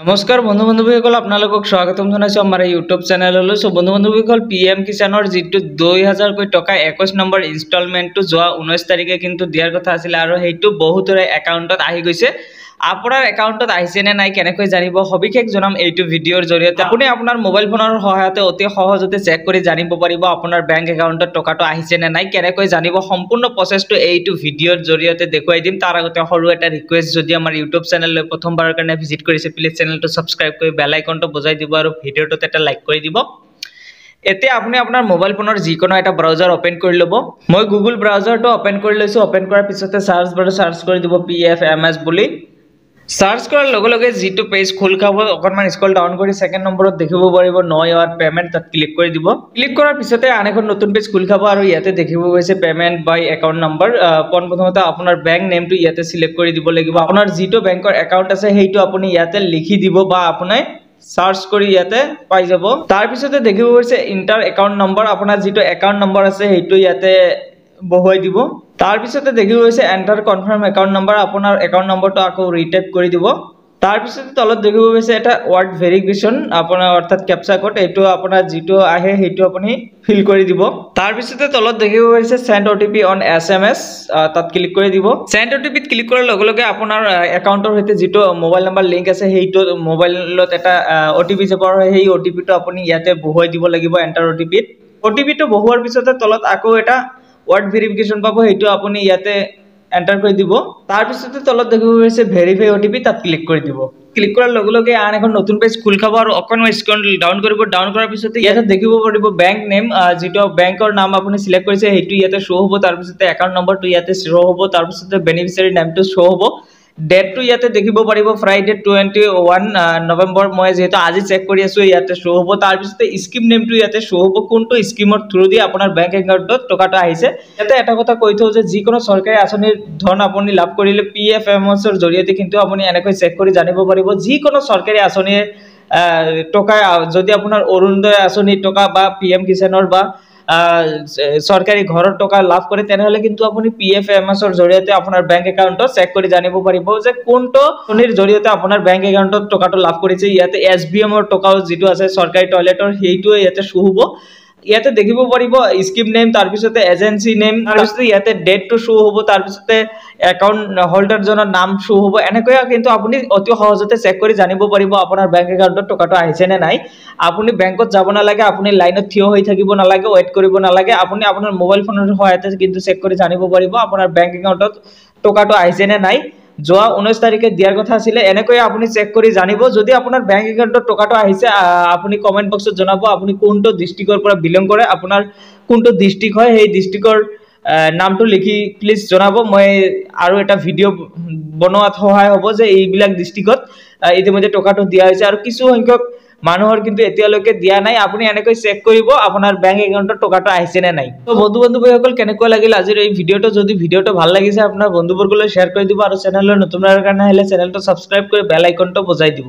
নমস্কাৰ বন্ধু বান্ধৱীসকল আপোনালোকক স্বাগতম জনাইছো আমাৰ ইউটিউব চেনেললৈ। সো বন্ধু বান্ধৱীসকল পিএম কিষাণৰ যিটো 2000 কৈ টকা 21 নম্বৰ ইনষ্টলমেন্টটো যোৱা 19 তাৰিখে কিন্তু দিয়াৰ কথা আছিল আৰু সেইটো বহুতৰে একাউণ্টত আহি গৈছে। আপোনাৰ একাউণ্টত আহিছে নে নাই কেনেকৈ জানিব সবিশেষ জনাম এইটো ভিডিঅ'ৰ জৰিয়তে। আপুনি আপোনাৰ মোবাইল ফোনৰ সহায়তে অতি সহজতে চেক কৰি জানিব পাৰিব আপোনাৰ বেংক একাউণ্টত টকাটো আহিছে নে নাই কেনেকৈ জানিব সম্পূৰ্ণ প্ৰচেছটো এইটো ভিডিঅ'ৰ জৰিয়তে দেখুৱাই দিম। তাৰ আগতে সৰু এটা ৰিকুৱেষ্ট, যদি আমাৰ ইউটিউব চেনেললৈ প্ৰথমবাৰৰ কাৰণে ভিজিট কৰিছে প্লিজ চেনেলটো সাবস্ক্ৰাইব কৰি বেল আইকনটো বজাই দিব আৰু ভিডিঅ'টোত এটা লাইক কৰি দিব। এতিয়া আপুনি আপোনাৰ মোবাইল ফোনৰ যিকোনো এটা ব্ৰাউজাৰ ওপেন কৰি ল'ব। মই গুগল ব্ৰাউজাৰটো ওপেন কৰি লৈছো। ওপেন কৰাৰ পিছতে সাৰ্চ বাৰত সাৰ্চ কৰি দিব PFMS বুলি। সাৰ্চ কৰাৰ লগে লগে যিটো পেজ খোল খাব, অকণমান স্ক্ৰল ডাউন কৰি সেকেন্ড নম্বৰত দেখিব পাৰিব নো ইউৰ পেমেন্ট, তাত ক্লিক কৰি দিব। ক্লিক কৰাৰ পিছতে আন এখন নতুন পেজ খোল খাব আৰু ইয়াতে দেখিব গৈছে পেমেন্ট বাই একাউণ্ট নম্বৰ। প্ৰথমতে আপোনাৰ বেংক নেমটো ইয়াতে সিলেক্ট কৰি দিব লাগিব। আপোনাৰ যিটো বেংকৰ একাউণ্ট আছে সেইটো আপুনি ইয়াতে লিখি দিব বা আপুনি সাৰ্চ কৰি ইয়াতে পাই যাব। তাৰ পিছতে দেখিব গৈছে ইন্টাৰ একাউণ্ট নম্বৰ, আপোনাৰ যিটো একাউণ্ট নম্বৰ আছে সেইটো ইয়াতে বহুৱাই দিব। তাৰ পিছতে দেখিব গৈছে এন্টাৰ কনফাৰ্ম একাউণ্ট নম্বৰ, আপোনাৰ একাউণ্ট নম্বৰটো আকৌ ৰিটাইপ কৰি দিব। তাৰ পিছতে তলত দেখিব গৈছে এটা ওয়াৰ্ড ভেৰিফিকেশন, আপোনাৰ অৰ্থাৎ ক্যাপচা কোড, এইটো আপোনাৰ যিটো আহে সেইটো আপুনি ফিল কৰি দিব। তাৰ পিছতে তলত দেখিব গৈছে সেন্ড OTP অন SMS, তাত ক্লিক কৰি দিব। সেন্ড OTP ত ক্লিক কৰাৰ লগে লগে আপোনাৰ একাউণ্টৰ সৈতে যিটো মোবাইল নাম্বাৰ লিংক আছে সেইটো মোবাইলত এটা OTP যাব আৰু সেই OTP টো আপুনি ইয়াতে বহুৱাই দিব লাগিব এন্টাৰ OTP ত। OTP টো বহুৱাৰ পিছতে তলত আকৌ এটা ওয়াৰ্ড ভেৰিফিকেশন পাব, সেইটো আপুনি ইয়াতে এন্টাৰ কৰি দিব। তাৰ পিছতে তলত দেখিব গৈছে ভেৰিফাই OTP, তাত ক্লিক কৰি দিব। ক্লিক কৰাৰ লগে লগে আন এখন নতুন পেজ খোল খাব আৰু অকণমান স্ক্ৰল ডাউন কৰিব। ডাউন কৰাৰ পিছতে ইয়াতে দেখিব পাৰিব বেংক নেম, যিটো বেংকৰ নাম আপুনি সিলেক্ট কৰিছে সেইটো ইয়াতে শ্ব' হ'ব। তাৰ পিছতে একাউণ্ট নম্বৰটো ইয়াতে শ্ব' হ'ব। তাৰ পিছতে বেনিফিচিয়াৰী নামটো শ্ব' হ'ব। ডেটটো ইয়াতে দেখিব পাৰিব ফ্ৰাইডে 21 নৱেম্বৰ, মই যেহেতু আজি চেক কৰি আছো ইয়াতে শ্ব' হ'ব। তাৰ পিছতে স্কিম নেমটো ইয়াতে শ্ব' হ'ব, কোনটো স্কিমৰ থ্ৰু দি আপোনাৰ বেংক একাউণ্টত টকাটো আহিছে। ইয়াতে এটা কথা কৈ থওঁ যে যিকোনো চৰকাৰী আঁচনিৰ ধন আপুনি লাভ কৰিলে PFMS ৰ জৰিয়তে কিন্তু আপুনি এনেকৈ চেক কৰি জানিব পাৰিব যিকোনো চৰকাৰী আঁচনিৰ টকা, যদি আপোনাৰ অৰুণোদয় আঁচনিৰ টকা বা PM কিষাণৰ বা চৰকাৰী ঘৰৰ টকা লাভ কৰে তেনেহলে কিন্তু আপুনি PFMS ৰ জৰিয়তে আপোনাৰ বেংক একাউণ্টত চেক কৰি জানিব পাৰিব যে কোনটো আঁচনিৰ জৰিয়তে আপোনাৰ বেংক একাউণ্টত টকাটো লাভ কৰিছে। ইয়াতে SBM ৰ টকাও যিটো আছে চৰকাৰী টয়লেটৰ সেইটো ইয়াতে শ্ব' হ'ব। ইয়াতে দেখিব পাৰিব স্কিম নেম, তাৰ পিছতে এজেন্সি নেম, তাৰ পিছতে ইয়াতে ডেটটো শ্ব' হ'ব, তাৰ পিছতে একাউণ্ট হোল্ডাৰজনৰ নাম শ্ব' হ'ব। এনেকৈ কিন্তু আপুনি অতি সহজতে চেক কৰি জানিব পাৰিব আপোনাৰ বেংক একাউণ্টত টকাটো আহিছে নে নাই। আপুনি বেংকত যাব নালাগে, আপুনি লাইনত থিয় হৈ থাকিব নালাগে, ৱেইট কৰিব নালাগে, আপুনি আপোনাৰ মোবাইল ফোনৰ সহায়তে কিন্তু চেক কৰি জানিব পাৰিব আপোনাৰ বেংক একাউণ্টত টকাটো আহিছে নে নাই। যোৱা 19 তাৰিখে দিয়াৰ কথা আছিলে, এনেকৈ আপুনি চেক কৰি জানিব। যদি আপোনাৰ বেংক একাউণ্টত টকাটো আহিছে আপুনি কমেন্ট বক্সত জনাব আপুনি কোনটো ডিস্ট্ৰিক্টৰ পৰা বিলং কৰে, আপোনাৰ কোনটো ডিস্ট্ৰিক্ট হয় সেই ডিস্ট্ৰিক্টৰ নামটো লিখি প্লিজ জনাব। মই আৰু এটা ভিডিঅ' বনোৱাত সহায় হ'ব যে এইবিলাক ডিস্ট্ৰিক্টত ইতিমধ্যে টকাটো দিয়া হৈছে আৰু কিছু সংখ্যক মানুহৰ কিন্তু এতিয়ালৈকে দিয়া নাই। আপুনি এনেকৈ চেক কৰিব আপোনাৰ বেংক একাউণ্টত টকাটো আহিছে নে নাই। তো বন্ধু বান্ধৱীসকল কেনেকুৱা লাগিল আজিৰ এই ভিডিঅ'টো। যদি ভিডিঅ'টো ভাল লাগিছে আপোনাৰ বন্ধুবৰ্গলৈ শ্বেয়াৰ কৰি দিব আৰু চেনেলৰ নতুন কাৰণে আহিলে চেনেলটো সাবস্ক্ৰাইব কৰি বেল আইকনটো বজাই দিব।